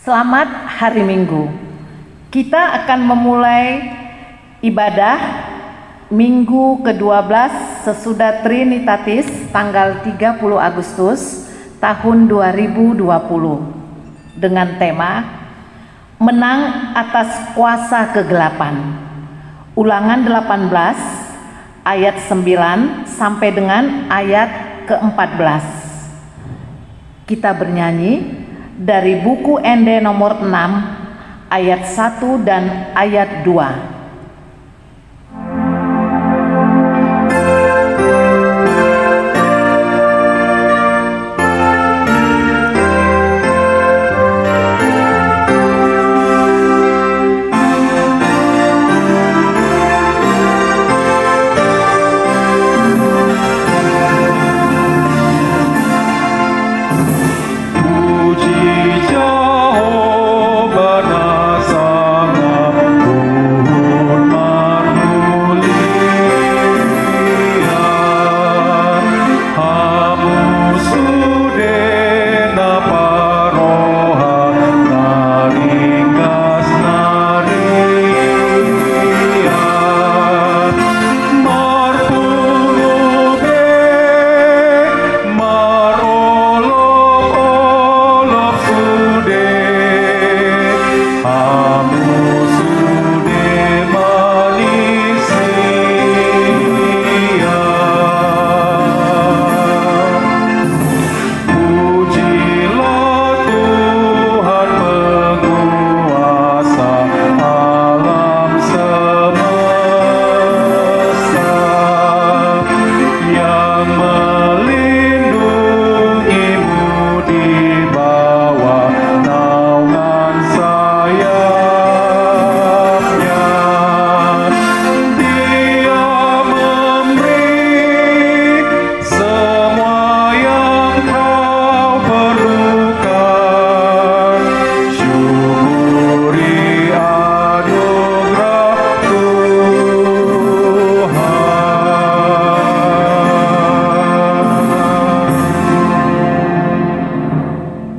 Selamat hari Minggu. Kita akan memulai ibadah Minggu ke-12 sesudah Trinitatis tanggal 30 Agustus tahun 2020 dengan tema Menang atas kuasa kegelapan. Ulangan 18 ayat 9 sampai dengan ayat ke-14. Kita bernyanyi dari buku ND nomor 6 ayat 1 dan ayat 2.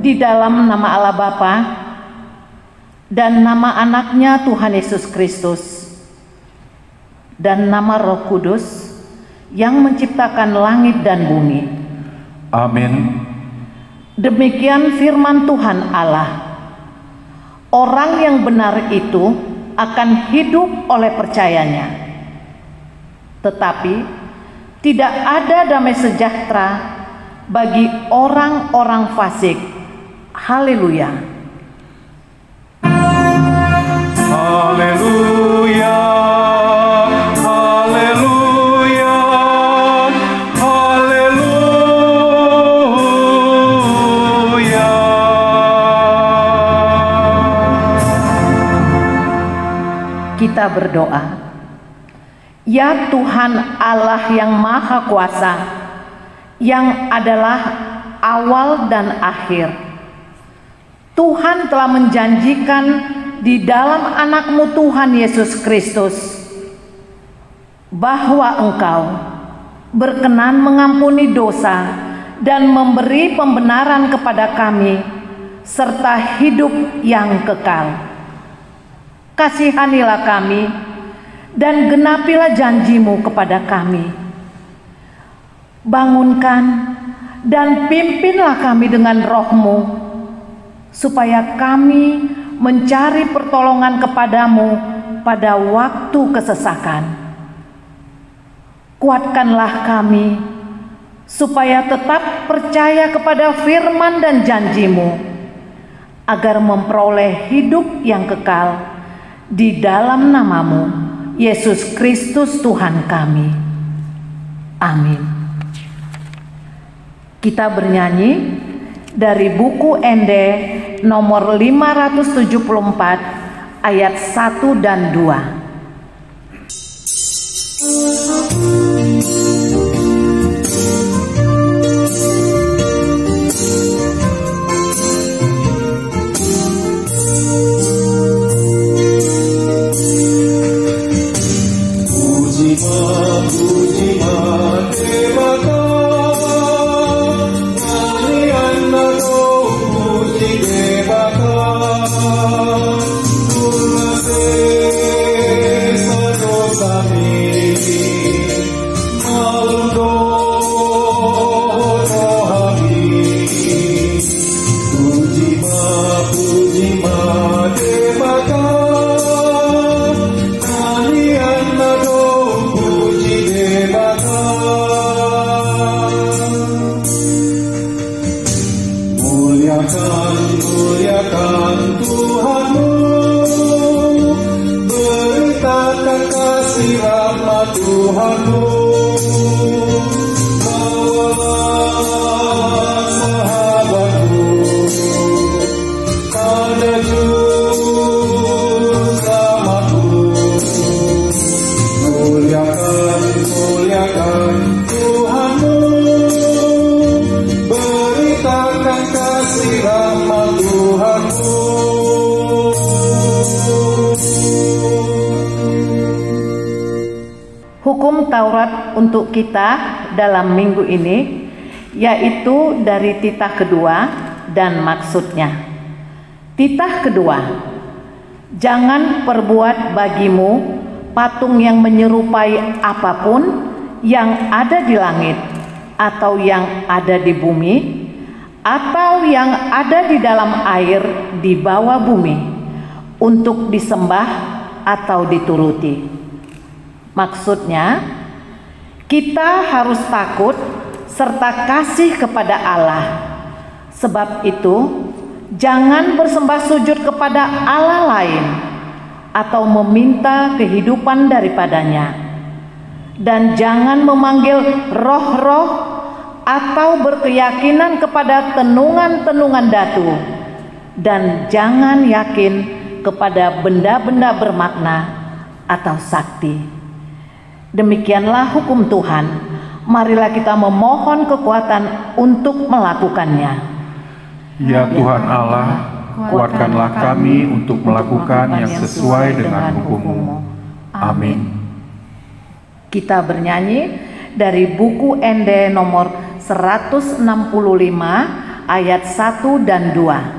Di dalam nama Allah Bapa dan nama anaknya Tuhan Yesus Kristus dan nama Roh Kudus yang menciptakan langit dan bumi. Amin. Demikian firman Tuhan Allah. Orang yang benar itu akan hidup oleh percayanya. Tetapi tidak ada damai sejahtera bagi orang-orang fasik. Haleluya. Haleluya. Haleluya. Haleluya. Kita berdoa. Ya Tuhan Allah yang Maha Kuasa, yang adalah awal dan akhir, Tuhan telah menjanjikan di dalam anak-Mu Tuhan Yesus Kristus bahwa Engkau berkenan mengampuni dosa dan memberi pembenaran kepada kami serta hidup yang kekal. Kasihanilah kami dan genapilah janji-Mu kepada kami. Bangunkan dan pimpinlah kami dengan Roh-Mu supaya kami mencari pertolongan kepadamu pada waktu kesesakan. Kuatkanlah kami supaya tetap percaya kepada firman dan janji-Mu, agar memperoleh hidup yang kekal di dalam nama-Mu, Yesus Kristus Tuhan kami. Amin. Kita bernyanyi dari buku ND nomor 574 ayat 1 dan 2. Devaka muliakan Tuhanmu, beritakan kasih rahmat Tuhanmu. Sahabatku, pada juru selamatku, muliakan Tuhanmu, beritakan kasih rahmat Tuhanmu. Hukum Taurat untuk kita dalam minggu ini yaitu dari titah kedua dan maksudnya. Titah kedua, jangan perbuat bagimu patung yang menyerupai apapun yang ada di langit atau yang ada di bumi atau yang ada di dalam air di bawah bumi untuk disembah atau dituruti. Maksudnya, kita harus takut serta kasih kepada Allah. Sebab itu, jangan bersembah sujud kepada Allah lain atau meminta kehidupan daripadanya. Dan jangan memanggil roh-roh atau berkeyakinan kepada tenungan-tenungan datu. Dan jangan yakin kepada benda-benda bermakna atau sakti. Demikianlah hukum Tuhan. Marilah kita memohon kekuatan untuk melakukannya. Ya Tuhan Allah, kuatkanlah kami untuk melakukan yang sesuai dengan hukum-Mu. Amin. Kita bernyanyi dari buku ND nomor 165 ayat 1 dan 2.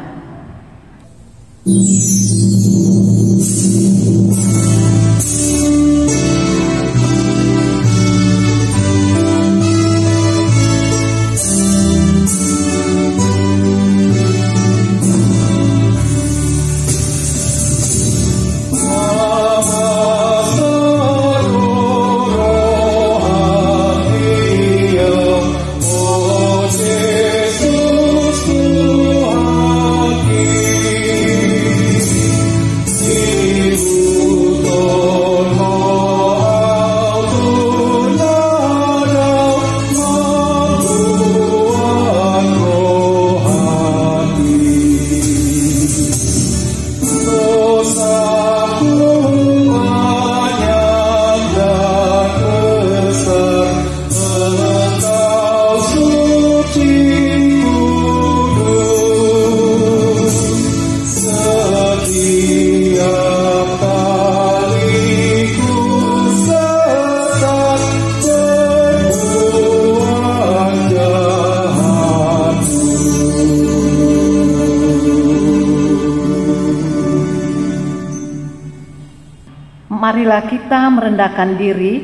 Marilah kita merendahkan diri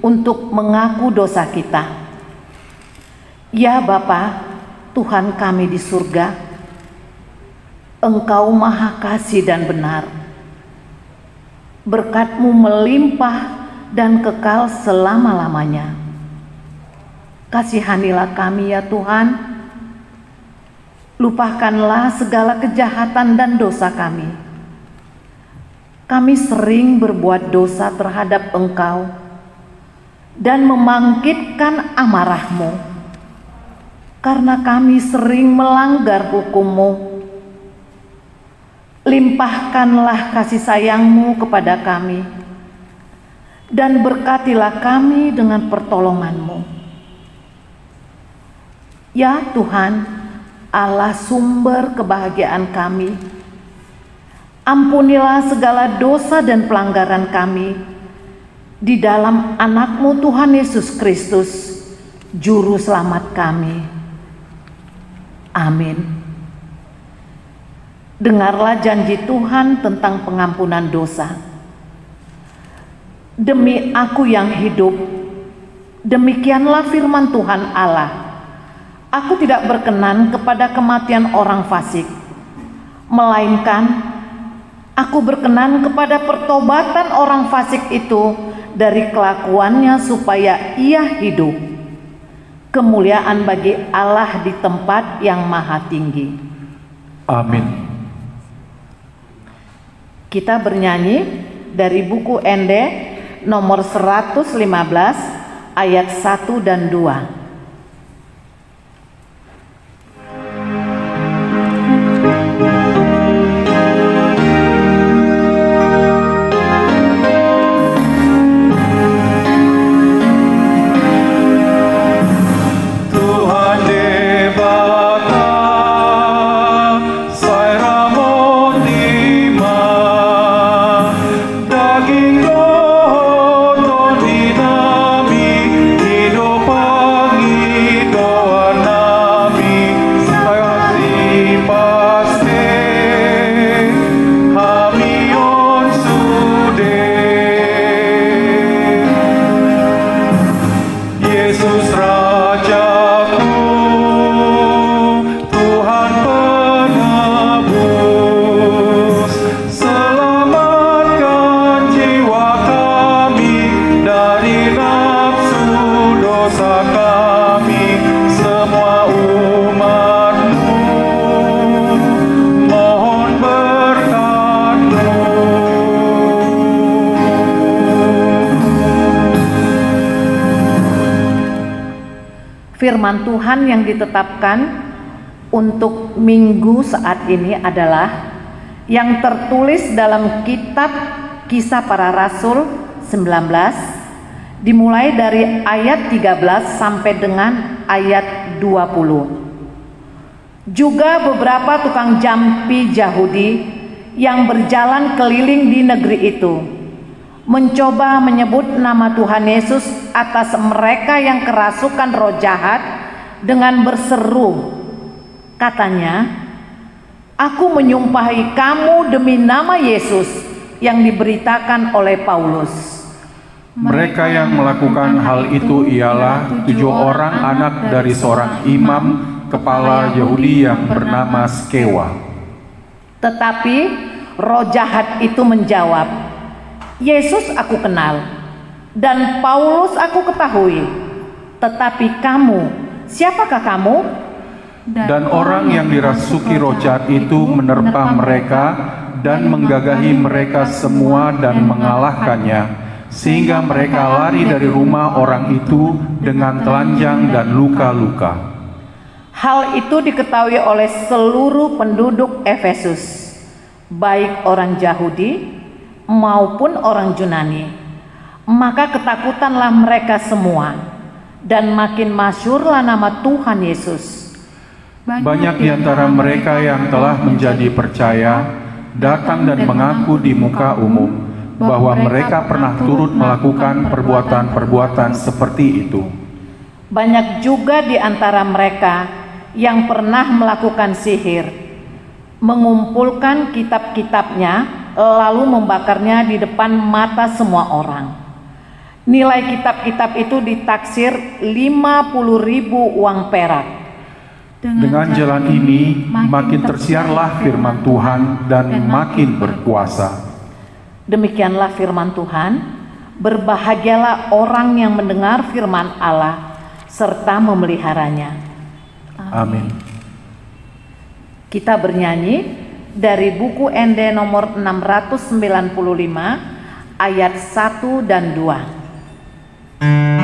untuk mengaku dosa kita. Ya Bapa, Tuhan kami di surga, Engkau maha kasih dan benar. Berkat-Mu melimpah dan kekal selama-lamanya. Kasihanilah kami ya Tuhan. Lupakanlah segala kejahatan dan dosa kami. Kami sering berbuat dosa terhadap Engkau dan membangkitkan amarah-Mu, karena kami sering melanggar hukum-Mu. Limpahkanlah kasih sayang-Mu kepada kami dan berkatilah kami dengan pertolongan-Mu. Ya Tuhan, Allah sumber kebahagiaan kami, ampunilah segala dosa dan pelanggaran kami di dalam anak-Mu Tuhan Yesus Kristus, Juru Selamat kami. Amin. Dengarlah janji Tuhan tentang pengampunan dosa. Demi Aku yang hidup, demikianlah firman Tuhan Allah, Aku tidak berkenan kepada kematian orang fasik, melainkan Aku berkenan kepada pertobatan orang fasik itu dari kelakuannya supaya ia hidup. Kemuliaan bagi Allah di tempat yang maha tinggi. Amin. Kita bernyanyi dari buku Ende nomor 115 ayat 1 dan 2. Firman Tuhan yang ditetapkan untuk minggu saat ini adalah yang tertulis dalam kitab Kisah Para Rasul 19 dimulai dari ayat 13 sampai dengan ayat 20. Juga beberapa tukang jampi Yahudi yang berjalan keliling di negeri itu mencoba menyebut nama Tuhan Yesus atas mereka yang kerasukan roh jahat dengan berseru, katanya, "Aku menyumpahi kamu demi nama Yesus yang diberitakan oleh Paulus." Mereka yang melakukan hal itu ialah 7 orang anak dari seorang imam kepala Yahudi yang bernama Skewa. Tetapi roh jahat itu menjawab, "Yesus aku kenal, dan Paulus aku ketahui. Tetapi kamu, siapakah kamu?" Dan orang yang dirasuki roh jahat itu menerpa mereka dan menggagahi mereka semua dan mengalahkannya, sehingga mereka lari dari rumah orang itu dengan telanjang dan luka-luka. Hal itu diketahui oleh seluruh penduduk Efesus, baik orang Yahudi maupun orang Yunani. Maka ketakutanlah mereka semua, dan makin masyhurlah nama Tuhan Yesus. Banyak di antara mereka yang telah menjadi percaya datang dan mengaku di muka umum bahwa mereka pernah turut melakukan perbuatan-perbuatan seperti itu. Banyak juga di antara mereka yang pernah melakukan sihir, mengumpulkan kitab-kitabnya lalu membakarnya di depan mata semua orang. Nilai kitab-kitab itu ditaksir 50.000 uang perak. Dengan jalan ini makin tersiarlah firman Tuhan dan makin berkuasa. Demikianlah firman Tuhan. Berbahagialah orang yang mendengar firman Allah serta memeliharanya. Amin. Kita bernyanyi dari buku Ende nomor 695 ayat 1 dan 2. Amin.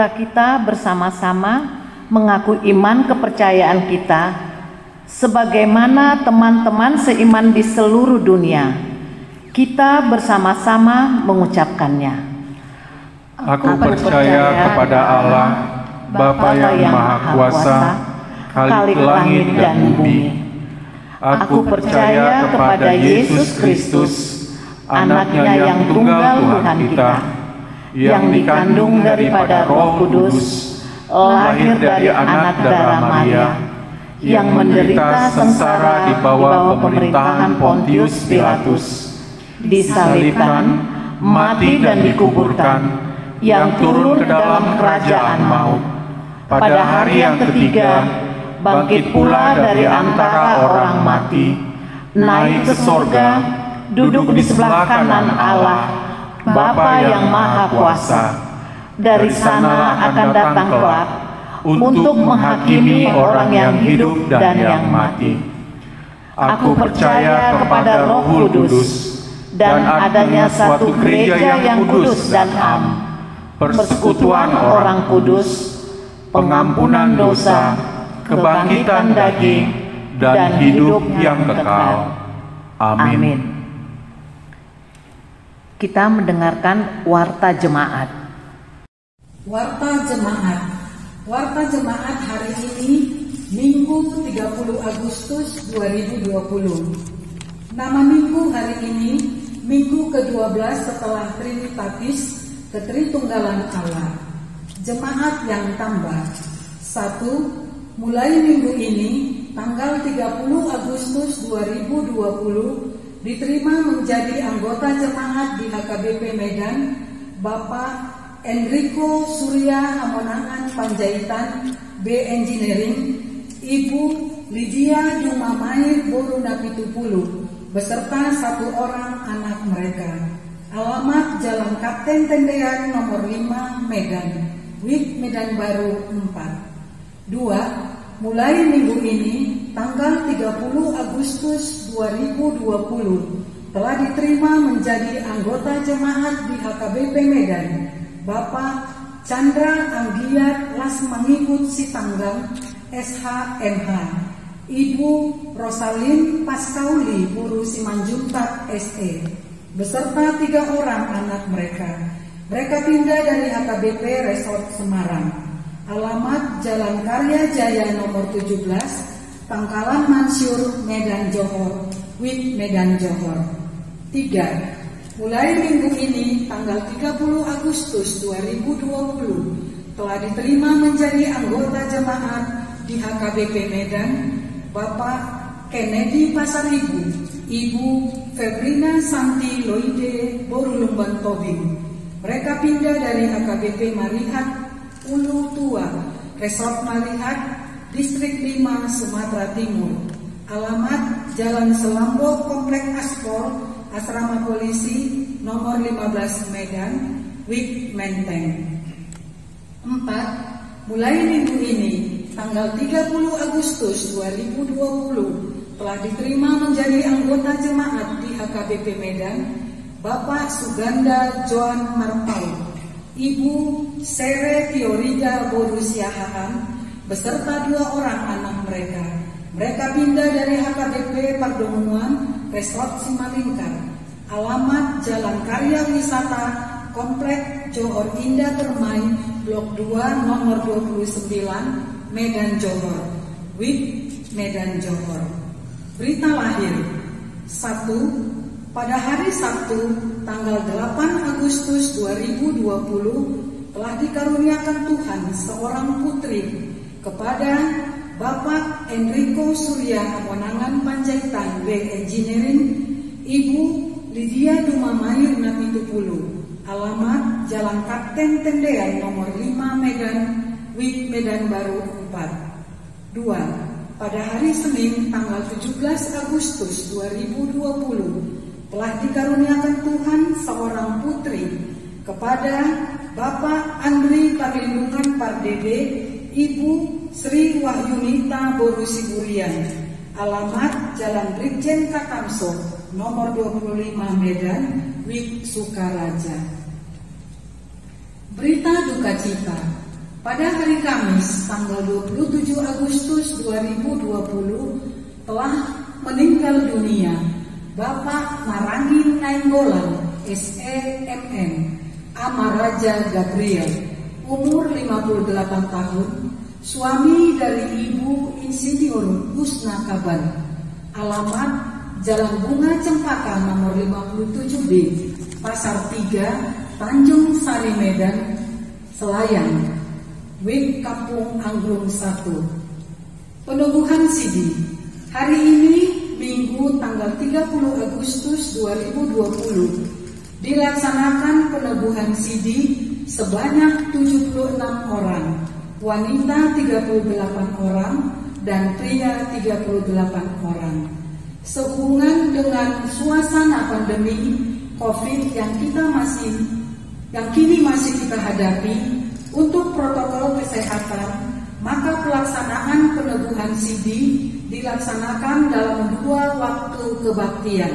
marilah kita bersama-sama mengaku iman kepercayaan kita sebagaimana teman-teman seiman di seluruh dunia. Kita bersama-sama mengucapkannya. Aku percaya kepada Allah, Bapa yang Maha Kuasa, Khalik langit dan bumi. Aku percaya kepada Yesus Kristus, Anaknya yang tunggal Tuhan kita, yang dikandung daripada Roh Kudus, lahir dari anak darah Maria, yang menderita sengsara di bawah pemerintahan Pontius Pilatus, disalibkan, mati dan dikuburkan, yang turun ke dalam kerajaan maut. Pada hari yang ketiga, bangkit pula dari antara orang mati, naik ke sorga, duduk di sebelah kanan Allah, Bapa yang Maha Kuasa. Dari sana akan datang kelak untuk menghakimi orang yang hidup dan yang mati. Aku percaya kepada Roh Kudus dan adanya satu gereja yang kudus dan am, persekutuan orang kudus, pengampunan dosa, kebangkitan daging, dan hidup yang kekal. Amin. Kita mendengarkan warta jemaat. Warta jemaat. Warta jemaat hari ini Minggu 30 Agustus 2020. Nama minggu hari ini Minggu ke-12 setelah Trinitatis, Ketritunggalan Allah. Jemaat yang tambah. 1. Mulai minggu ini tanggal 30 Agustus 2020 diterima menjadi anggota jemaat di HKBP Medan Bapak Enrico Surya Hamonangan Panjaitan B Engineering, Ibu Lydia Dumamair Borunapitupulu beserta 1 orang anak mereka. Alamat Jalan Kapten Tendean nomor 5 Medan, WIB Medan Baru 4. 2. Mulai minggu ini tanggal 30 Agustus 2020 telah diterima menjadi anggota jemaat di HKBP Medan Bapak Chandra Anggiat Lasmangikut Sitanggang SHMH, Ibu Rosalin Paskauli Buru Simanjuntak SE beserta 3 orang anak mereka. Mereka pindah dari HKBP Resort Semarang. Alamat Jalan Karya Jaya nomor 17, Pangkalan Mansur, Medan Johor, WIB Medan Johor. 3. Mulai minggu ini tanggal 30 Agustus 2020 telah diterima menjadi anggota jemaat di HKBP Medan Bapak Kennedy Pasaribu, Ibu Febrina Santi Loide Borulumban Tobing. Mereka pindah dari HKBP Marihat Ulu Tua, Resort Marihat, Distrik 5, Sumatera Timur. Alamat Jalan Selambok, Komplek Aspor, Asrama Polisi, nomor 15 Medan, WIB Menteng. 4. Mulai minggu ini, tanggal 30 Agustus 2020, telah diterima menjadi anggota jemaat di HKBP Medan Bapak Suganda Joan Marpau, Ibu Sere Tiorida Borusiahaan beserta 2 orang anak mereka. Mereka pindah dari HKBP Pardomuan, Resort Simalingkar. Alamat Jalan Karya Wisata, Komplek Johor Indah Permai, Blok 2, nomor 29, Medan Johor, WIB Medan Johor. Berita lahir. 1. Pada hari Sabtu, tanggal 8 Agustus 2020, telah dikaruniakan Tuhan seorang putri kepada Bapak Enrico Surya Hamonangan Panjaitan B Engineering, Ibu Lydia Dumamair Napitupulu. Alamat Jalan Kapten Tendean nomor 5 Medan, WIB Medan Baru 4. 2. Pada hari Senin, tanggal 17 Agustus 2020, telah dikaruniakan Tuhan seorang putri kepada Bapak Andri Perlindungan Pardede, Ibu Sri Wahyunita Borusiburian. Alamat Jalan Brigjen Katamso, nomor 25 Medan, WIB Sukaraja. Berita duka cita. Pada hari Kamis tanggal 27 Agustus 2020 telah meninggal dunia Bapak Marangin Nainggolan SEMN Amaraja Gabriel, umur 58 tahun, suami dari Ibu Insinyur Husna Kaban, alamat Jalan Bunga Cempaka nomor 57B, Pasar 3, Tanjung Sari Medan, Selayang, Wik Kampung Anggrung 1. Penubuhan Sidi. Hari ini Minggu tanggal 30 Agustus 2020 dilaksanakan penubuhan Sidi sebanyak 76 orang, wanita 38 orang dan pria 38 orang. Sehubungan dengan suasana pandemi Covid yang kini masih kita hadapi, untuk protokol kesehatan, maka pelaksanaan peneguhan Sidi dilaksanakan dalam 2 waktu kebaktian.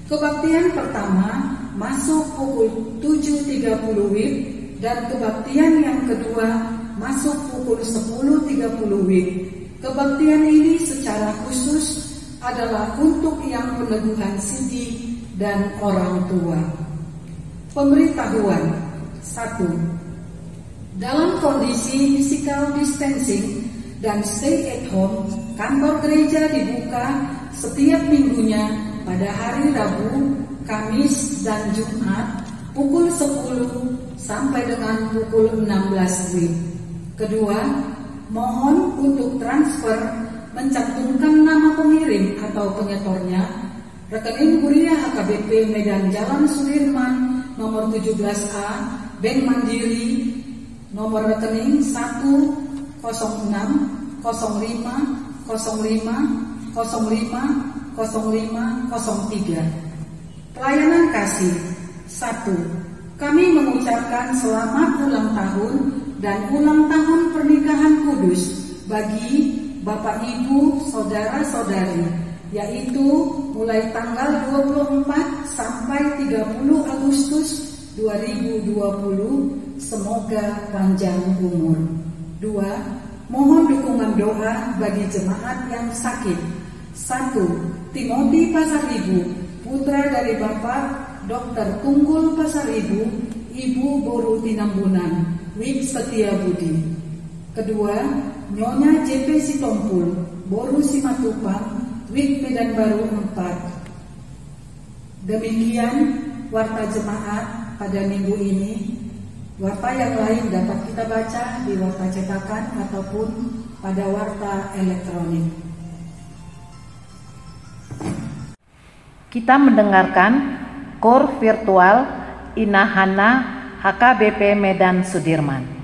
Kebaktian pertama masuk pukul 7.30 WIB dan kebaktian yang kedua masuk pukul 10.30 WIB. Kebaktian ini secara khusus adalah untuk yang peneguhan Sidi dan orang tua. Pemberitahuan 1. Dalam kondisi physical distancing dan stay at home, kantor gereja dibuka setiap minggunya pada hari Rabu, Kamis, dan Jumat pukul 10 sampai dengan pukul 16 WIB. Kedua, mohon untuk transfer mencantumkan nama pengirim atau penyetornya, rekening Kuliah HKBP Medan Jalan Sudirman nomor 17A, Bank Mandiri, nomor rekening 1060505050503. Pelayanan kasih. 1. Kami mengucapkan selamat ulang tahun dan ulang tahun pernikahan kudus bagi Bapak Ibu Saudara-saudari, yaitu mulai tanggal 24 sampai 30 Agustus 2020. Semoga panjang umur. 2. Mohon dukungan doa bagi jemaat yang sakit. 1. Timothy Pasaribu, putra dari Bapak Dr. Tunggul Pasaribu, Ibu Boru Tinambunan, Wik Setia Budi. Kedua, Nyonya JP Sitompul, Boru Simatupang, Wik Medan Baru 4. Demikian warta jemaat pada minggu ini. Warta yang lain dapat kita baca di warta cetakan ataupun pada warta elektronik. Kita mendengarkan KOR virtual Inahana HKBP Medan Sudirman.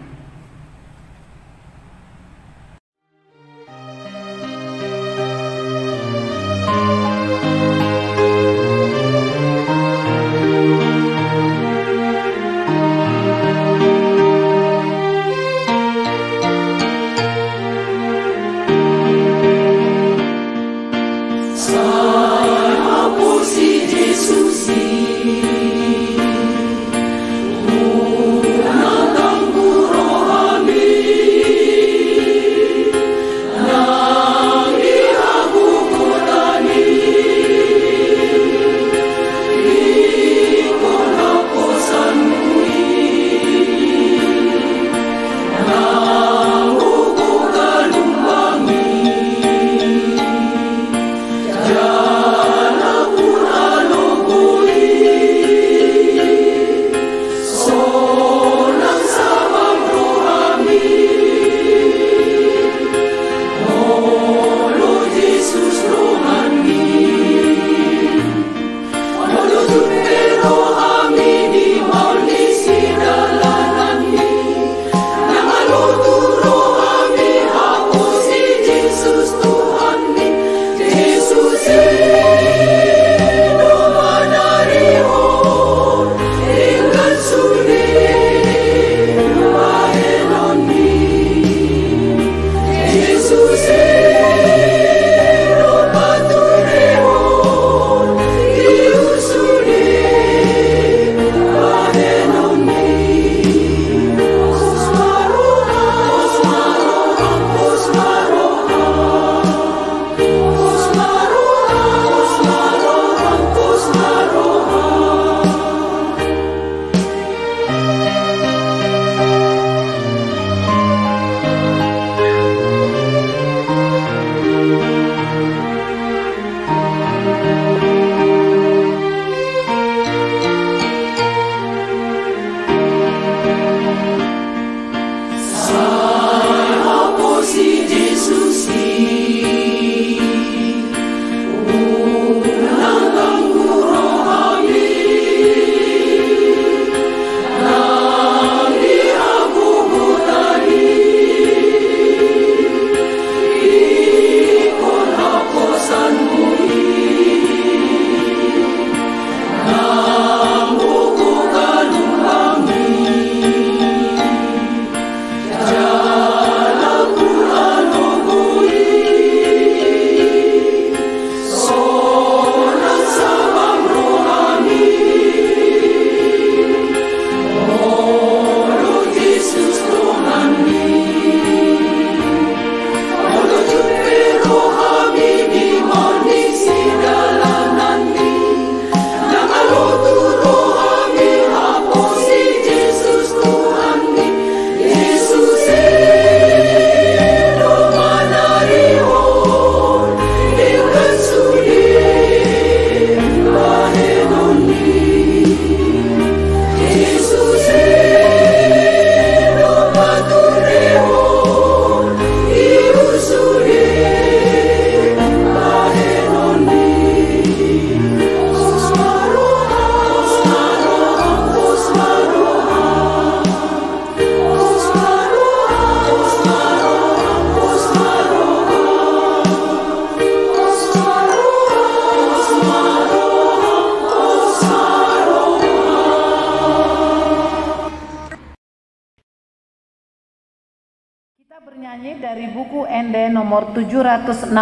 dari buku ND nomor 769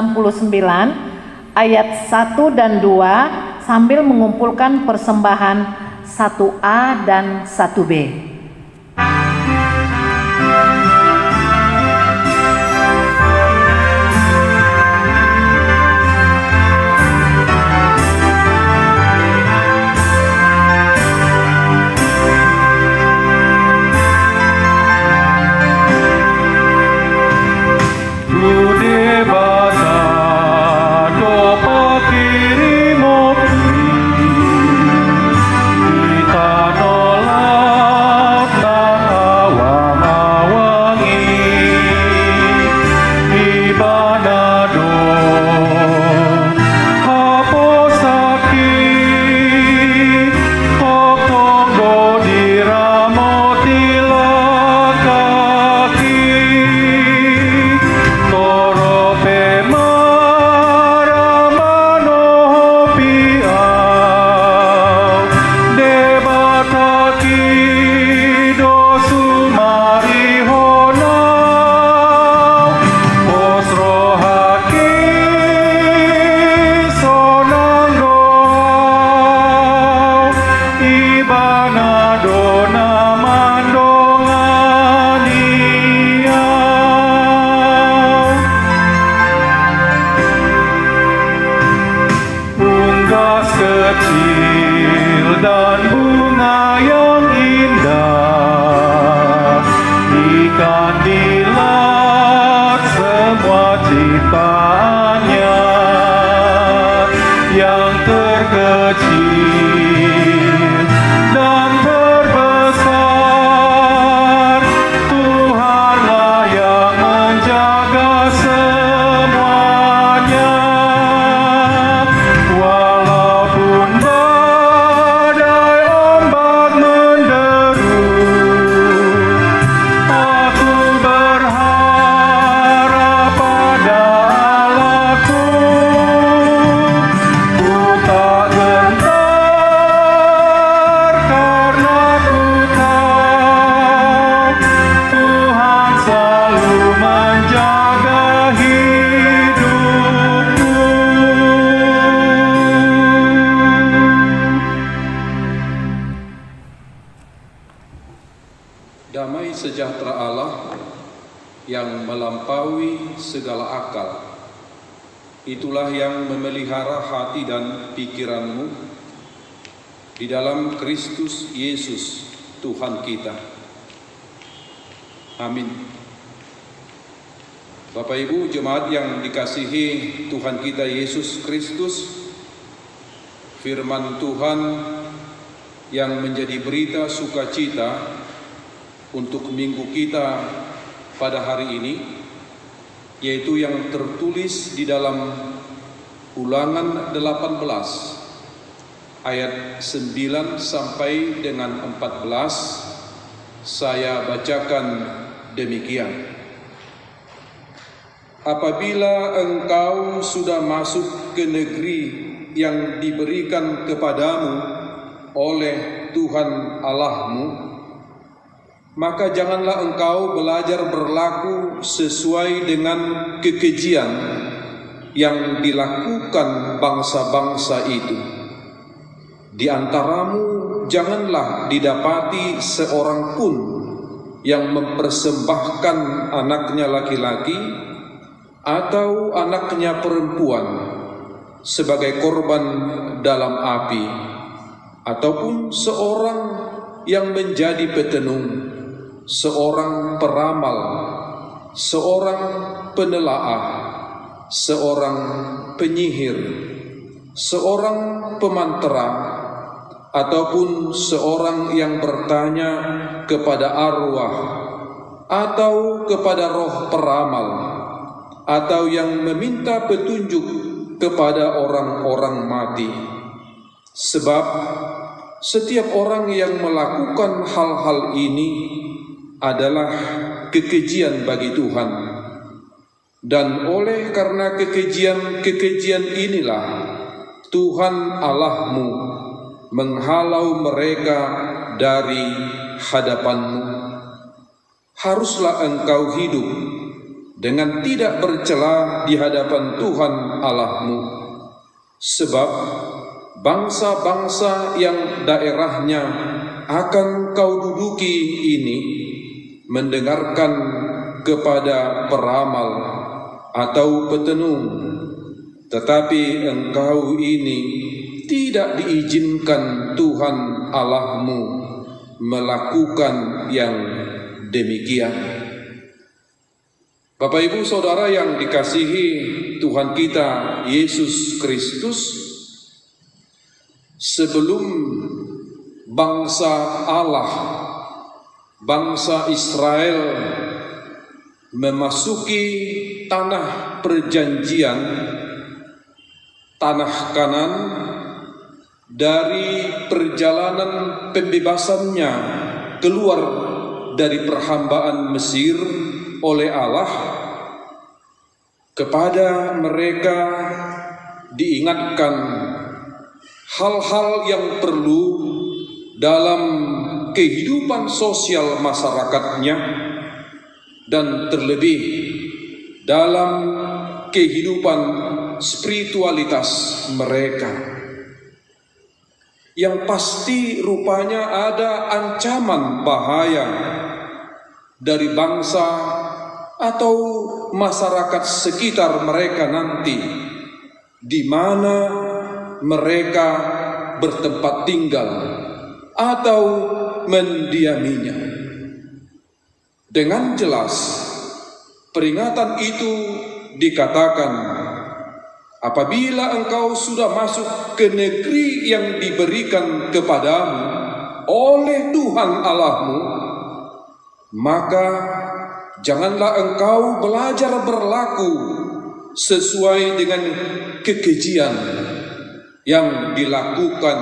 ayat 1 dan 2 sambil mengumpulkan persembahan 1A dan 1B. Damai sejahtera Allah yang melampaui segala akal, itulah yang memelihara hati dan pikiranmu di dalam Kristus Yesus Tuhan kita. Amin. Bapak Ibu jemaat yang dikasihi Tuhan kita Yesus Kristus, firman Tuhan yang menjadi berita sukacita untuk minggu kita pada hari ini, yaitu yang tertulis di dalam Ulangan 18 ayat 9 sampai dengan 14. Saya bacakan demikian. Apabila engkau sudah masuk ke negeri yang diberikan kepadamu oleh Tuhan Allahmu, maka janganlah engkau belajar berlaku sesuai dengan kekejian yang dilakukan bangsa-bangsa itu. Di antaramu janganlah didapati seorang pun yang mempersembahkan anaknya laki-laki atau anaknya perempuan sebagai korban dalam api, ataupun seorang yang menjadi petenung, seorang peramal, seorang penelaah, seorang penyihir, seorang pemantera, ataupun seorang yang bertanya kepada arwah atau kepada roh peramal, atau yang meminta petunjuk kepada orang-orang mati. Sebab setiap orang yang melakukan hal-hal ini adalah kekejian bagi Tuhan. Dan oleh karena kekejian inilah Tuhan Allahmu menghalau mereka dari hadapanmu. Haruslah engkau hidup dengan tidak bercela di hadapan Tuhan Allahmu. Sebab bangsa-bangsa yang daerahnya akan kau duduki ini mendengarkan kepada peramal atau petenung, tetapi engkau ini tidak diizinkan Tuhan Allahmu melakukan yang demikian. Bapak Ibu Saudara yang dikasihi Tuhan kita Yesus Kristus, sebelum bangsa Allah, bangsa Israel memasuki tanah perjanjian, tanah Kanan, dari perjalanan pembebasannya keluar dari perhambaan Mesir oleh Allah, kepada mereka diingatkan hal-hal yang perlu dalam kehidupan sosial masyarakatnya dan terlebih dalam kehidupan spiritualitas mereka. Yang pasti rupanya ada ancaman bahaya dari bangsa atau masyarakat sekitar mereka nanti, di mana mereka bertempat tinggal atau mendiaminya. Dengan jelas peringatan itu dikatakan, apabila engkau sudah masuk ke negeri yang diberikan kepadamu oleh Tuhan Allahmu, maka janganlah engkau belajar berlaku sesuai dengan kekejian yang dilakukan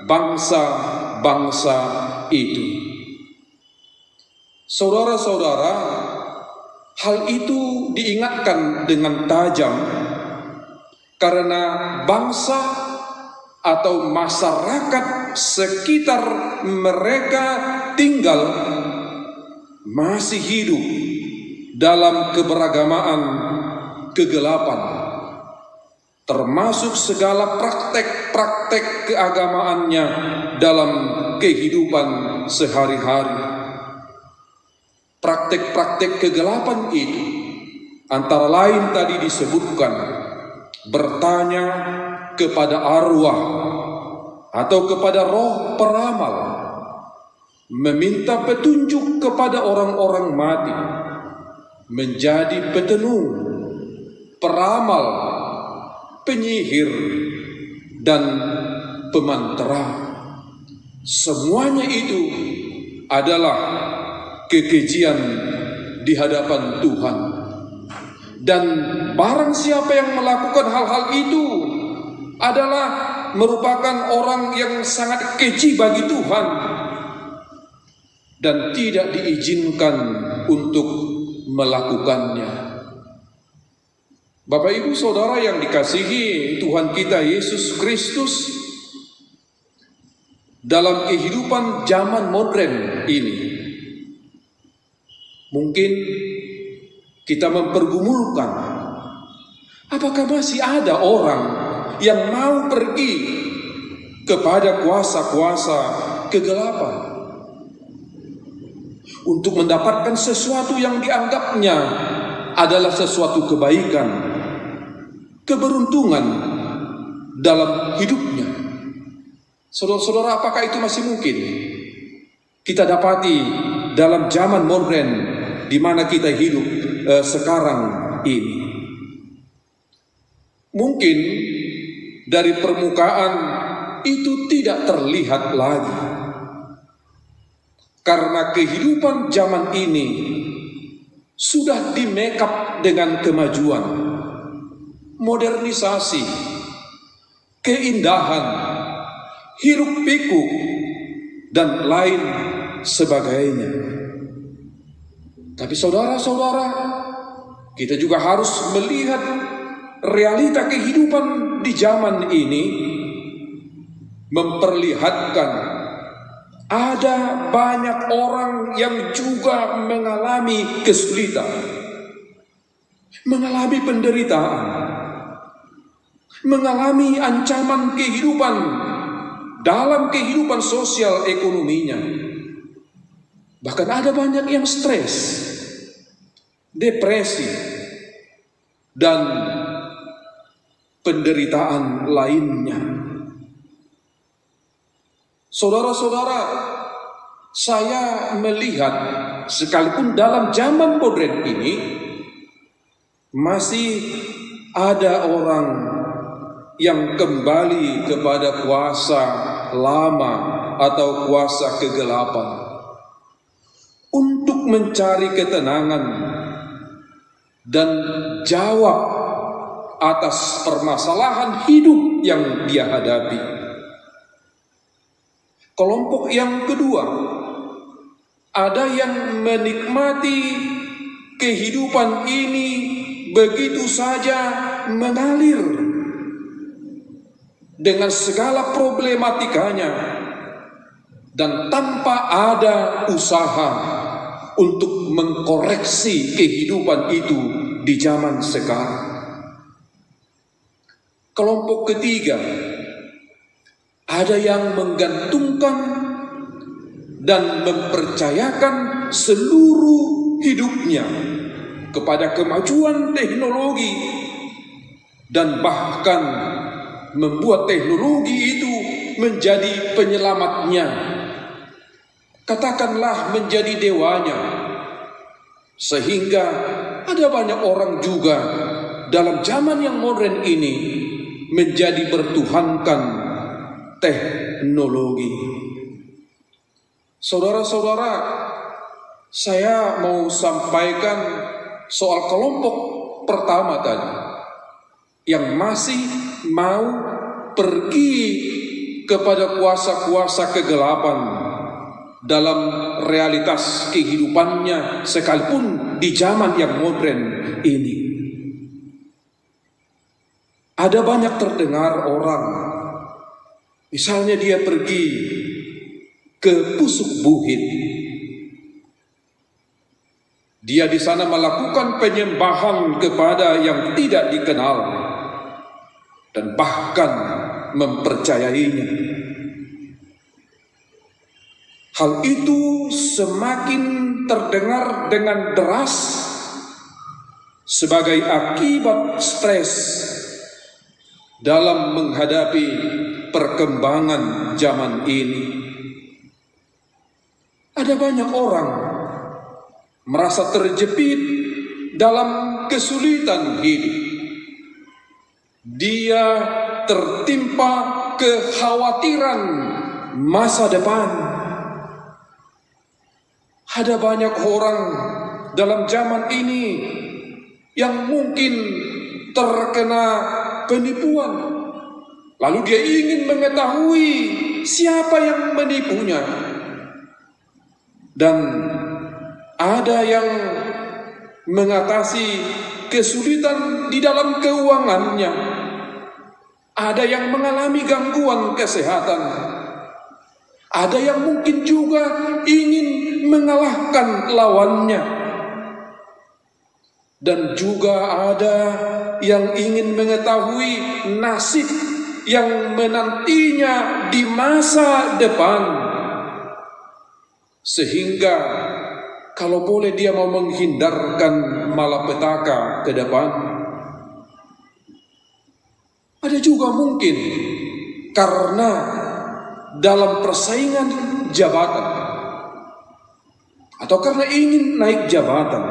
bangsa-bangsa itu. Saudara-saudara, hal itu diingatkan dengan tajam karena bangsa atau masyarakat sekitar mereka tinggal masih hidup dalam keberagamaan kegelapan, termasuk segala praktek-praktek keagamaannya dalam kehidupan sehari-hari. Praktek-praktek kegelapan itu antara lain tadi disebutkan bertanya kepada arwah atau kepada roh peramal, meminta petunjuk kepada orang-orang mati, menjadi petenung, peramal, penyihir, dan pemantera. Semuanya itu adalah kekejian di hadapan Tuhan. Dan barang siapa yang melakukan hal-hal itu adalah merupakan orang yang sangat keji bagi Tuhan dan tidak diizinkan untuk melakukannya. Bapak Ibu Saudara yang dikasihi Tuhan kita Yesus Kristus, dalam kehidupan zaman modern ini mungkin kita mempergumulkan, apakah masih ada orang yang mau pergi kepada kuasa-kuasa kegelapan untuk mendapatkan sesuatu yang dianggapnya adalah sesuatu kebaikan, keberuntungan dalam hidupnya. Saudara-saudara, apakah itu masih mungkin kita dapati dalam zaman modern di mana kita hidup sekarang ini? Mungkin dari permukaan itu tidak terlihat lagi, karena kehidupan zaman ini sudah di-makeup dengan kemajuan, modernisasi, keindahan, hiruk pikuk, dan lain sebagainya. Tapi saudara-saudara, kita juga harus melihat realita kehidupan di zaman ini, memperlihatkan ada banyak orang yang juga mengalami kesulitan, mengalami penderitaan, mengalami ancaman kehidupan dalam kehidupan sosial ekonominya. Bahkan ada banyak yang stres, depresi, dan penderitaan lainnya. Saudara-saudara, saya melihat sekalipun dalam zaman modern ini masih ada orang yang kembali kepada kuasa lama atau kuasa kegelapan untuk mencari ketenangan dan jawab atas permasalahan hidup yang dia hadapi. Kelompok yang kedua, ada yang menikmati kehidupan ini begitu saja mengalir dengan segala problematikanya dan tanpa ada usaha untuk mengkoreksi kehidupan itu di zaman sekarang. Kelompok ketiga, ada yang menggantungkan dan mempercayakan seluruh hidupnya kepada kemajuan teknologi dan bahkan membuat teknologi itu menjadi penyelamatnya, katakanlah menjadi dewanya. Sehingga ada banyak orang juga dalam zaman yang modern ini menjadi bertuhankan teknologi. Saudara-saudara, saya mau sampaikan soal kelompok pertama tadi yang masih mau pergi kepada kuasa-kuasa kegelapan dalam realitas kehidupannya sekalipun di zaman yang modern ini. Ada banyak terdengar orang, misalnya dia pergi ke Pusuk Buhit. Dia di sana melakukan penyembahan kepada yang tidak dikenal dan bahkan mempercayainya. Hal itu semakin terdengar dengan deras sebagai akibat stres dalam menghadapi perkembangan zaman ini. Ada banyak orang merasa terjepit dalam kesulitan hidup. Dia tertimpa kekhawatiran masa depan. Ada banyak orang dalam zaman ini yang mungkin terkena penipuan. Lalu dia ingin mengetahui siapa yang menipunya. Dan ada yang mengatasi kesulitan di dalam keuangannya. Ada yang mengalami gangguan kesehatan. Ada yang mungkin juga ingin mengalahkan lawannya. Dan juga ada yang ingin mengetahui nasib yang menantinya di masa depan. Sehingga kalau boleh dia mau menghindarkan malapetaka ke depan. Ada juga mungkin karena dalam persaingan jabatan atau karena ingin naik jabatan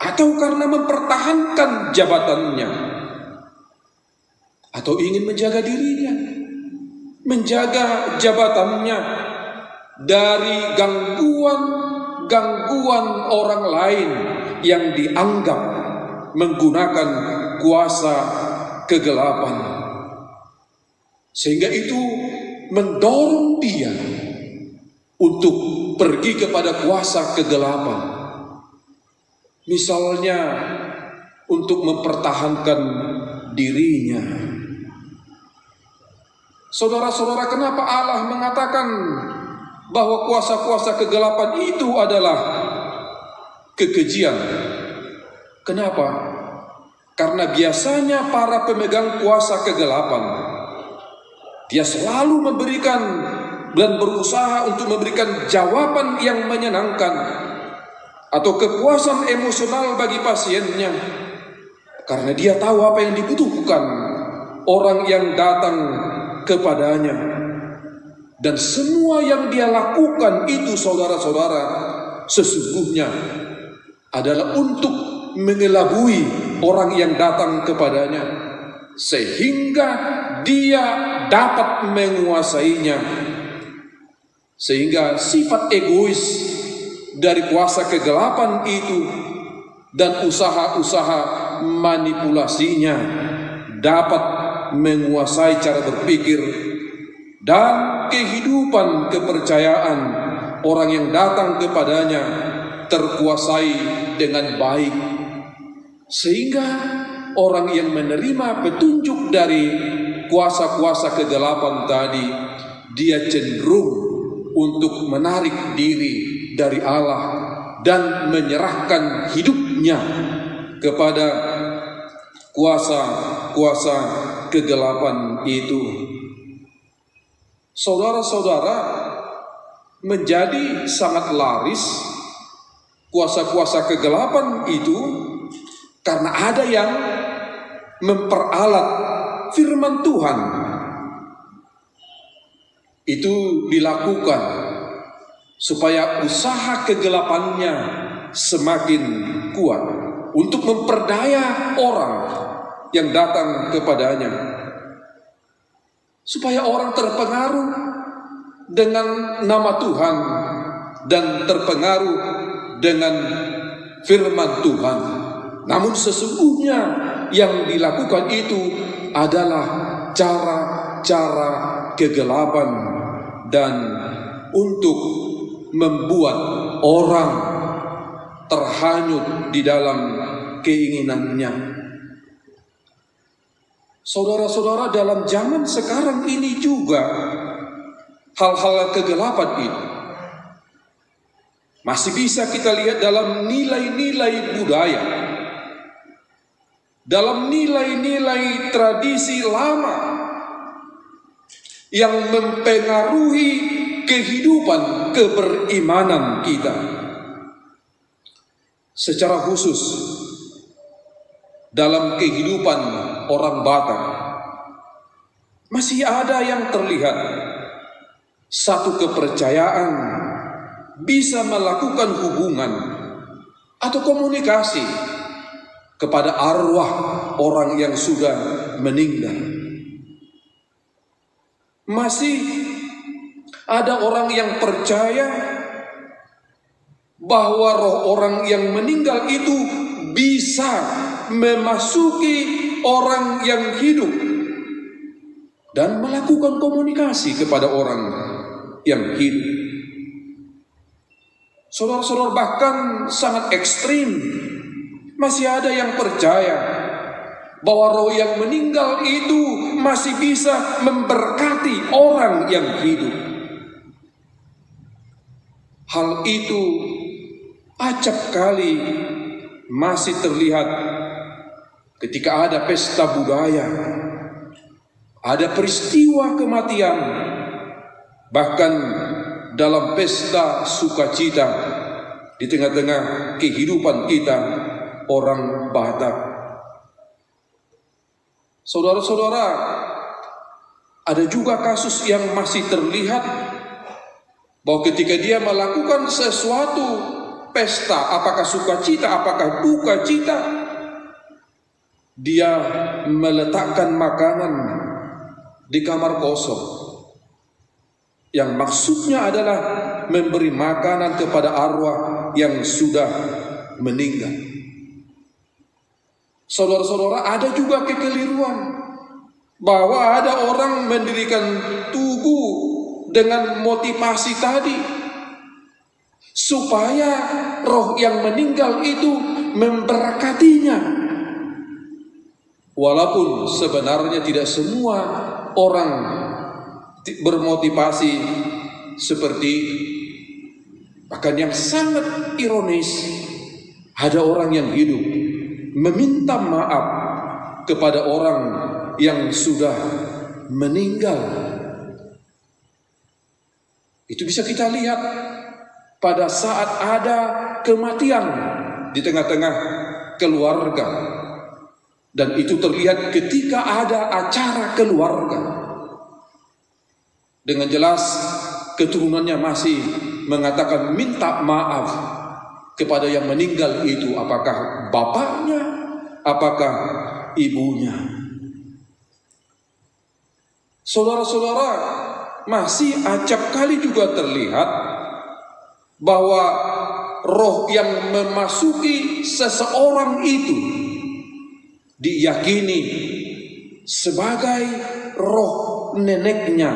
atau karena mempertahankan jabatannya atau ingin menjaga dirinya, menjaga jabatannya dari gangguan orang lain yang dianggap menggunakan kuasa kegelapan. Sehingga itu mendorong dia untuk pergi kepada kuasa kegelapan. Misalnya untuk mempertahankan dirinya. Saudara-saudara, kenapa Allah mengatakan bahwa kuasa-kuasa kegelapan itu adalah kekejian? Kenapa? Karena biasanya para pemegang kuasa kegelapan, dia selalu memberikan dan berusaha untuk memberikan jawaban yang menyenangkan atau kepuasan emosional bagi pasiennya, karena dia tahu apa yang dibutuhkan orang yang datang kepadanya. Dan semua yang dia lakukan itu, saudara-saudara, sesungguhnya adalah untuk mengelabui orang yang datang kepadanya, sehingga dia dapat menguasainya. Sehingga sifat egois dari kuasa kegelapan itu dan usaha-usaha manipulasinya dapat menguasai cara berpikir dan kehidupan kepercayaan orang yang datang kepadanya terkuasai dengan baik, sehingga orang yang menerima petunjuk dari kuasa-kuasa kegelapan tadi, dia cenderung untuk menarik diri dari Allah dan menyerahkan hidupnya kepada kuasa-kuasa kegelapan itu. Saudara-saudara, menjadi sangat laris kuasa-kuasa kegelapan itu karena ada yang memperalat firman Tuhan. Itu dilakukan supaya usaha kegelapannya semakin kuat untuk memperdaya orang yang datang kepadanya, supaya orang terpengaruh dengan nama Tuhan dan terpengaruh dengan firman Tuhan. Namun sesungguhnya yang dilakukan itu adalah cara-cara kegelapan dan untuk membuat orang terhanyut di dalam keinginannya. Saudara-saudara, dalam zaman sekarang ini juga hal-hal kegelapan itu masih bisa kita lihat dalam nilai-nilai budaya, dalam nilai-nilai tradisi lama yang mempengaruhi kehidupan keberimanan kita. Secara khusus dalam kehidupan orang Batak masih ada yang terlihat satu kepercayaan bisa melakukan hubungan atau komunikasi kepada arwah orang yang sudah meninggal. Masih ada orang yang percaya bahwa roh orang yang meninggal itu bisa memasuki orang yang hidup dan melakukan komunikasi kepada orang yang hidup. Saudara-saudara, bahkan sangat ekstrim, masih ada yang percaya bahwa roh yang meninggal itu masih bisa memberkati orang yang hidup. Hal itu acap kali masih terlihat ketika ada pesta budaya, ada peristiwa kematian, bahkan dalam pesta sukacita di tengah-tengah kehidupan kita orang Batak. Saudara-saudara, ada juga kasus yang masih terlihat bahwa ketika dia melakukan sesuatu pesta, apakah sukacita, apakah duka cita, dia meletakkan makanan di kamar kosong, yang maksudnya adalah memberi makanan kepada arwah yang sudah meninggal. Saudara-saudara, ada juga kekeliruan bahwa ada orang mendirikan tugu dengan motivasi tadi supaya roh yang meninggal itu memberkatinya. Walaupun sebenarnya tidak semua orang bermotivasi seperti itu. Bahkan yang sangat ironis, ada orang yang hidup meminta maaf kepada orang yang sudah meninggal. Itu bisa kita lihat pada saat ada kematian di tengah-tengah keluarga. Dan itu terlihat ketika ada acara keluarga. Dengan jelas keturunannya masih mengatakan minta maaf kepada yang meninggal itu, apakah bapaknya, apakah ibunya. Saudara-saudara, masih acap kali juga terlihat bahwa roh yang memasuki seseorang itu diyakini sebagai roh neneknya,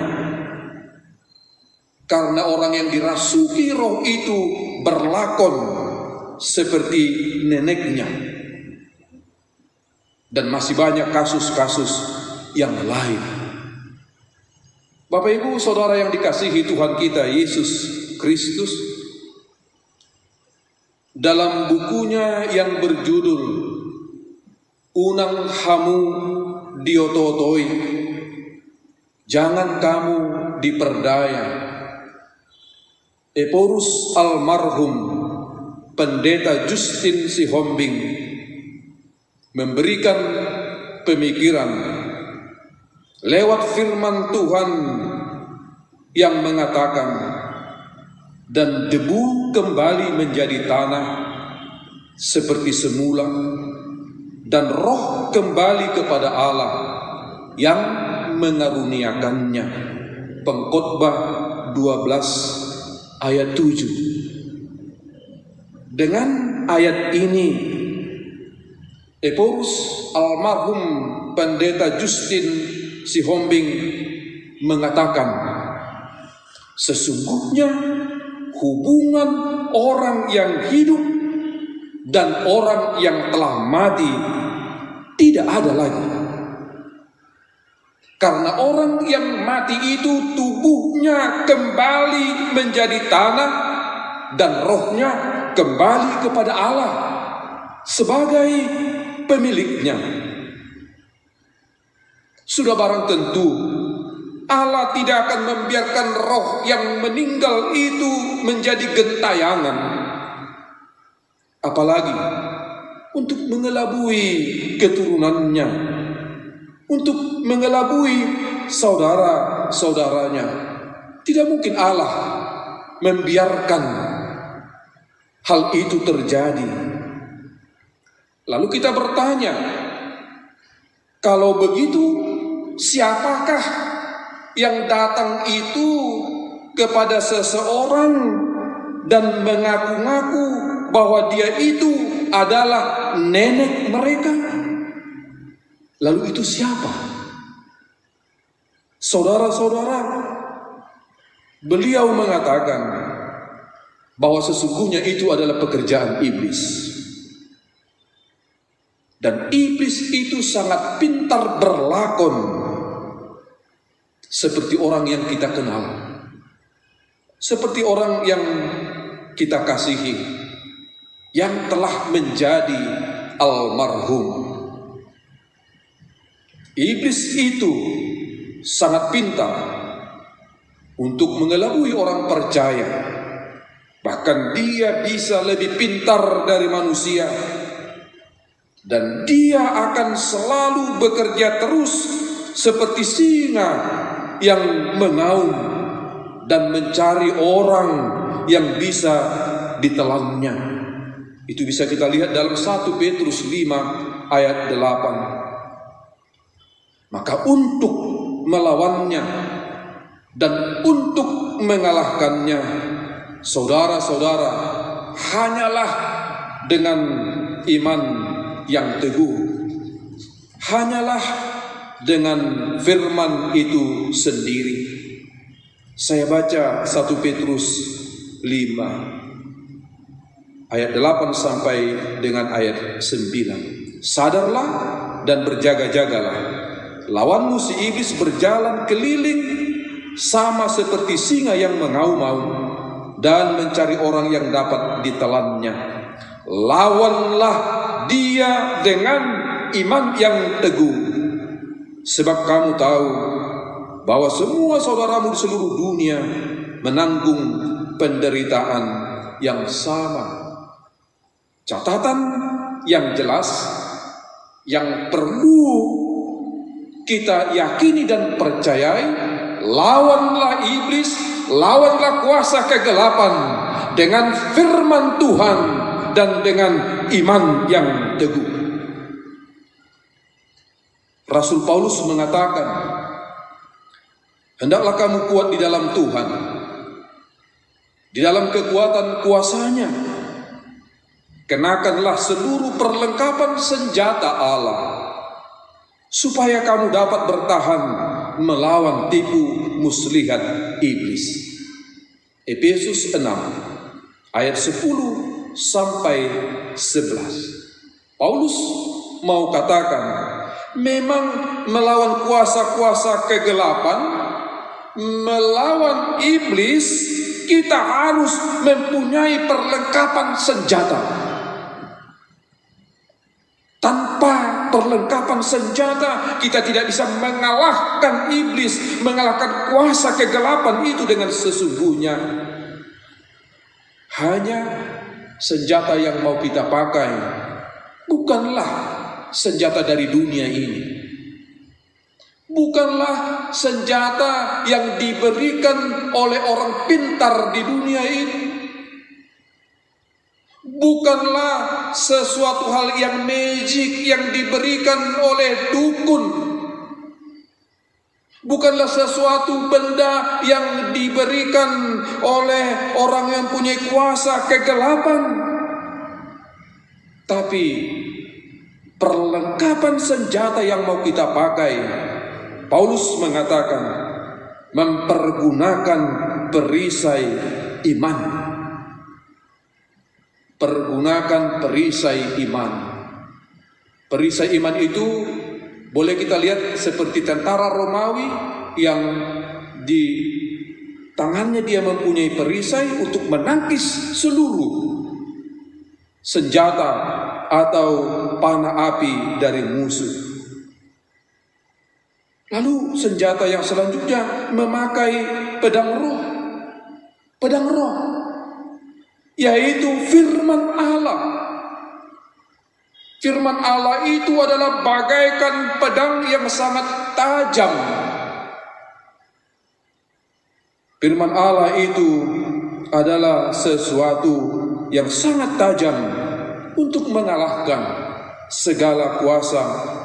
karena orang yang dirasuki roh itu berlakon seperti neneknya. Dan masih banyak kasus-kasus yang lain. Bapak Ibu Saudara yang dikasihi Tuhan kita Yesus Kristus, dalam bukunya yang berjudul Unang Hamu Diototoi, Jangan Kamu Diperdaya, Eporus almarhum Pendeta Justin Sihombing memberikan pemikiran lewat firman Tuhan yang mengatakan, dan debu kembali menjadi tanah seperti semula, dan roh kembali kepada Allah yang mengaruniakannya. Pengkhotbah 12 ayat 7. Dengan ayat ini Eporus almarhum Pendeta Justin Sihombing mengatakan, sesungguhnya hubungan orang yang hidup dan orang yang telah mati tidak ada lagi. Karena orang yang mati itu tubuhnya kembali menjadi tanah dan rohnya kembali kepada Allah sebagai pemiliknya. Sudah barang tentu Allah tidak akan membiarkan roh yang meninggal itu menjadi gentayangan, apalagi untuk mengelabui keturunannya, untuk mengelabui saudara-saudaranya. Tidak mungkin Allah membiarkan hal itu terjadi. Lalu kita bertanya, kalau begitu siapakah yang datang itu kepada seseorang dan mengaku-ngaku bahwa dia itu adalah nenek mereka? Lalu itu siapa? Saudara-saudara, beliau mengatakan bahwa sesungguhnya itu adalah pekerjaan iblis. Dan iblis itu sangat pintar berlakon seperti orang yang kita kenal, seperti orang yang kita kasihi, yang telah menjadi almarhum. Iblis itu sangat pintar untuk mengelabui orang percaya. Bahkan dia bisa lebih pintar dari manusia. Dan dia akan selalu bekerja terus seperti singa yang mengaum dan mencari orang yang bisa ditelannya. Itu bisa kita lihat dalam 1 Petrus 5 ayat 8. Maka untuk melawannya dan untuk mengalahkannya, saudara-saudara, hanyalah dengan iman yang teguh, hanyalah dengan firman itu sendiri. Saya baca 1 Petrus 5 ayat 8 sampai dengan ayat 9. Sadarlah dan berjaga-jagalah, lawanmu si iblis berjalan keliling sama seperti singa yang mengaum-ngaum dan mencari orang yang dapat ditelannya. Lawanlah dia dengan iman yang teguh. Sebab kamu tahu bahwa semua saudaramu di seluruh dunia menanggung penderitaan yang sama. Catatan yang jelas yang perlu kita yakini dan percayai, lawanlah iblis, lawanlah kuasa kegelapan dengan firman Tuhan dan dengan iman yang teguh. Rasul Paulus mengatakan, hendaklah kamu kuat di dalam Tuhan, di dalam kekuatan kuasanya. Kenakanlah seluruh perlengkapan senjata Allah, supaya kamu dapat bertahan melawan tipu muslihat iblis. Efesus 6 ayat 10 sampai 11. Paulus mau katakan, memang melawan kuasa-kuasa kegelapan, melawan iblis, kita harus mempunyai perlengkapan senjata. Tanpa perlengkapan senjata, kita tidak bisa mengalahkan iblis, mengalahkan kuasa kegelapan itu dengan sesungguhnya. Hanya senjata yang mau kita pakai bukanlah senjata dari dunia ini, bukanlah senjata yang diberikan oleh orang pintar di dunia ini, bukanlah sesuatu hal yang magic yang diberikan oleh dukun, bukanlah sesuatu benda yang diberikan oleh orang yang punya kuasa kegelapan, tapi perlengkapan senjata yang mau kita pakai, Paulus mengatakan, mempergunakan perisai iman. Pergunakan perisai iman. Perisai iman itu boleh kita lihat seperti tentara Romawi yang di tangannya dia mempunyai perisai untuk menangkis seluruh senjata atau panah api dari musuh. Lalu senjata yang selanjutnya memakai pedang roh. Pedang roh, yaitu firman Allah. Firman Allah itu adalah bagaikan pedang yang sangat tajam. Firman Allah itu adalah sesuatu yang sangat tajam untuk mengalahkan segala kuasa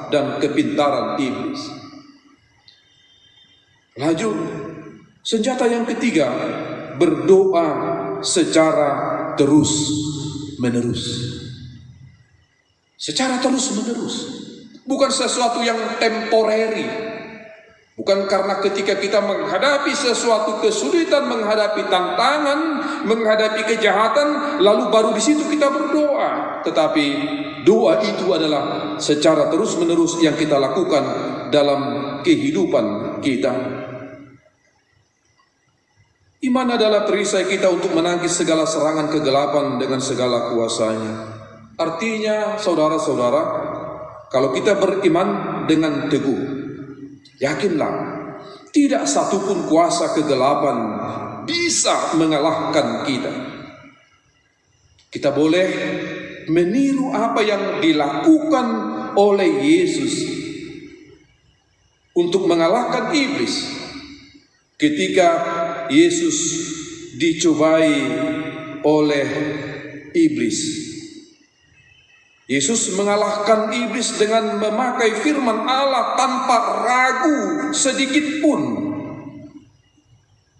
dan kepintaran iblis. Lanjut, senjata yang ketiga, berdoa secara terus-menerus. Secara terus-menerus. Bukan sesuatu yang temporary. Bukan karena ketika kita menghadapi sesuatu kesulitan, menghadapi tantangan, menghadapi kejahatan, lalu baru di situ kita berdoa. Tetapi doa itu adalah secara terus-menerus yang kita lakukan dalam kehidupan kita. Iman adalah perisai kita untuk menangkis segala serangan kegelapan dengan segala kuasanya. Artinya, saudara-saudara, kalau kita beriman dengan teguh, yakinlah, tidak satupun kuasa kegelapan bisa mengalahkan kita. Kita boleh meniru apa yang dilakukan oleh Yesus untuk mengalahkan iblis. Ketika Yesus dicobai oleh iblis, Yesus mengalahkan iblis dengan memakai firman Allah tanpa ragu sedikit pun.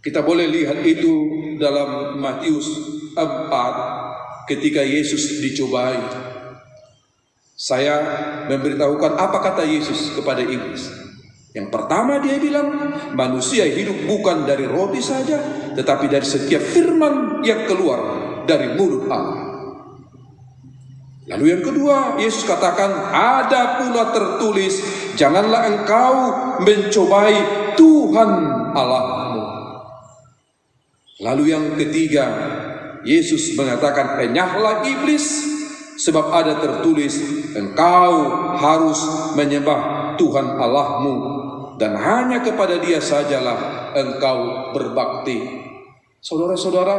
Kita boleh lihat itu dalam Matius 4 ketika Yesus dicobai. Saya memberitahukan apa kata Yesus kepada iblis. Yang pertama dia bilang, manusia hidup bukan dari roti saja, tetapi dari setiap firman yang keluar dari mulut Allah. Lalu yang kedua, Yesus katakan, ada pula tertulis, janganlah engkau mencobai Tuhan Allahmu. Lalu yang ketiga, Yesus mengatakan, enyahlah iblis, Sebab ada tertulis, engkau harus menyembah Tuhan Allahmu, dan hanya kepada Dia sajalah engkau berbakti. Saudara-saudara,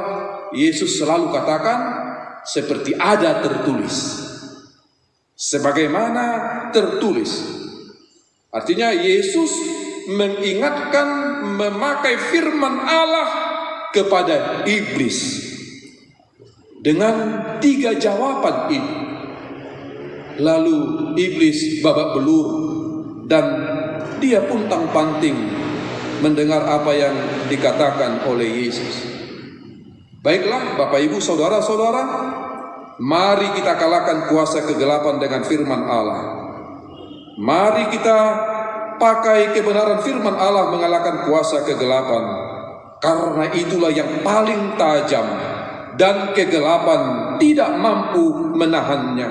Yesus selalu katakan, seperti ada tertulis. Sebagaimana tertulis. Artinya Yesus mengingatkan, memakai firman Allah kepada iblis dengan 3 jawaban ini. Lalu iblis babak belur dan dia puntang-panting mendengar apa yang dikatakan oleh Yesus. Baiklah Bapak Ibu saudara-saudara, mari kita kalahkan kuasa kegelapan dengan firman Allah. Mari kita pakai kebenaran firman Allah mengalahkan kuasa kegelapan, karena itulah yang paling tajam dan kegelapan tidak mampu menahannya.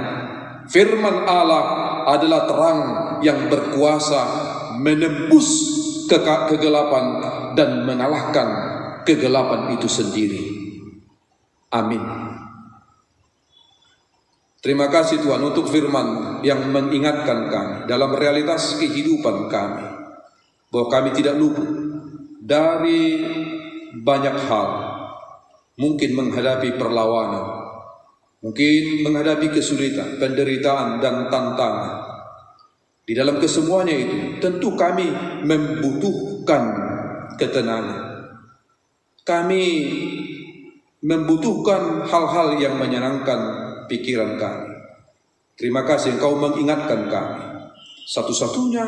Firman Allah adalah terang yang berkuasa menembus kegelapan dan mengalahkan kegelapan itu sendiri. Amin. Terima kasih Tuhan untuk firman yang mengingatkan kami dalam realitas kehidupan kami, bahwa kami tidak luput dari banyak hal. Mungkin menghadapi perlawanan, mungkin menghadapi kesulitan, penderitaan dan tantangan. Di dalam kesemuanya itu tentu kami membutuhkan ketenangan. Kami membutuhkan hal-hal yang menyenangkan pikiran kami. Terima kasih Engkau mengingatkan kami. Satu-satunya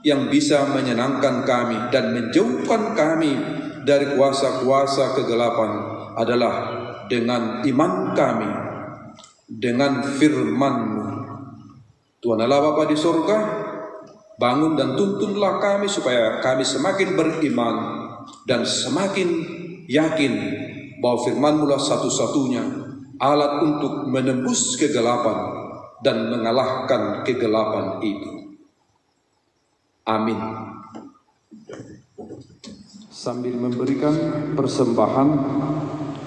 yang bisa menyenangkan kami dan menjauhkan kami dari kuasa-kuasa kegelapan adalah dengan iman kami, dengan firman-Mu. Tuhan Allah Bapa di surga, bangun dan tuntunlah kami supaya kami semakin beriman dan semakin yakin bahwa firman-Mu lah satu-satunya alat untuk menembus kegelapan dan mengalahkan kegelapan itu. Amin. Sambil memberikan persembahan,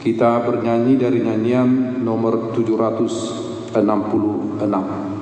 kita bernyanyi dari nyanyian nomor 766.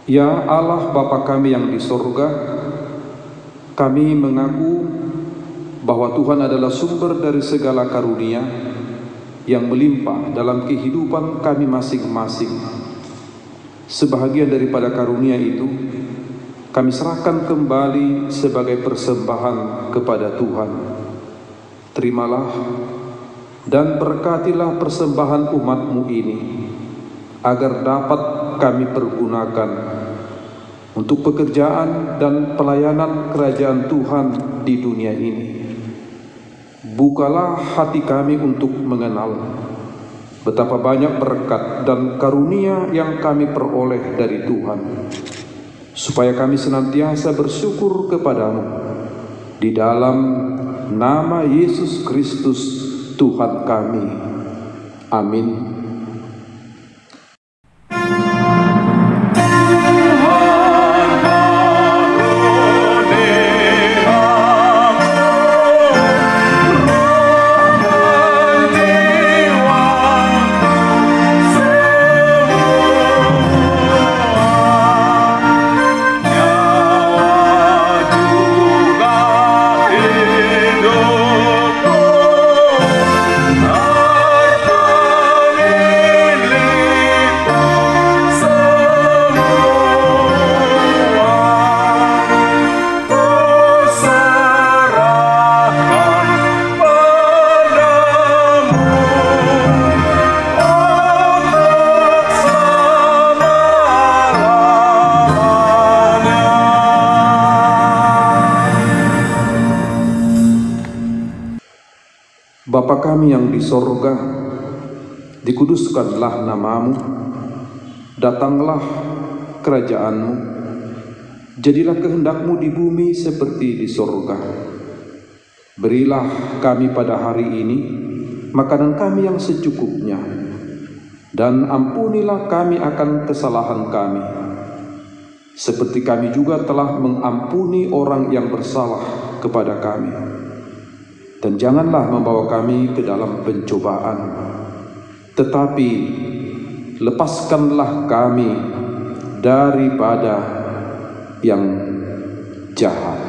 Ya Allah Bapa kami yang di sorga, kami mengaku bahwa Tuhan adalah sumber dari segala karunia yang melimpah dalam kehidupan kami masing-masing. Sebahagian daripada karunia itu kami serahkan kembali sebagai persembahan kepada Tuhan. Terimalah dan berkatilah persembahan umat-Mu ini, agar dapat kami pergunakan untuk pekerjaan dan pelayanan kerajaan Tuhan di dunia ini. Bukalah hati kami untuk mengenal betapa banyak berkat dan karunia yang kami peroleh dari Tuhan, supaya kami senantiasa bersyukur kepadamu di dalam nama Yesus Kristus Tuhan kami. Amin. Bapa kami yang di sorga, dikuduskanlah namamu, datanglah kerajaanmu, jadilah kehendakmu di bumi seperti di sorga. Berilah kami pada hari ini makanan kami yang secukupnya, dan ampunilah kami akan kesalahan kami, seperti kami juga telah mengampuni orang yang bersalah kepada kami. Dan janganlah membawa kami ke dalam pencobaan, tetapi lepaskanlah kami daripada yang jahat.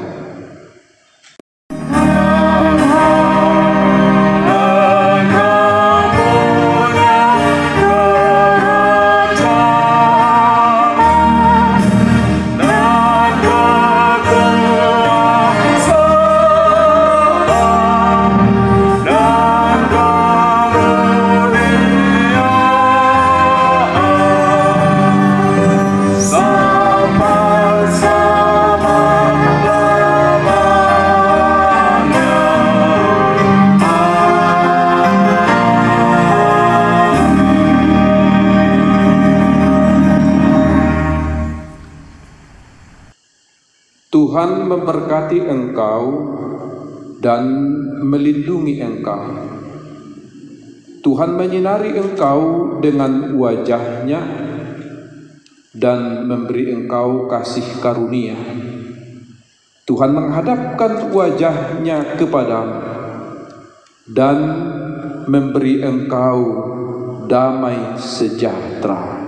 Tuhan memberkati engkau dan melindungi engkau. Tuhan menyinari engkau dengan wajah-Nya dan memberi engkau kasih karunia. Tuhan menghadapkan wajah-Nya kepadamu dan memberi engkau damai sejahtera.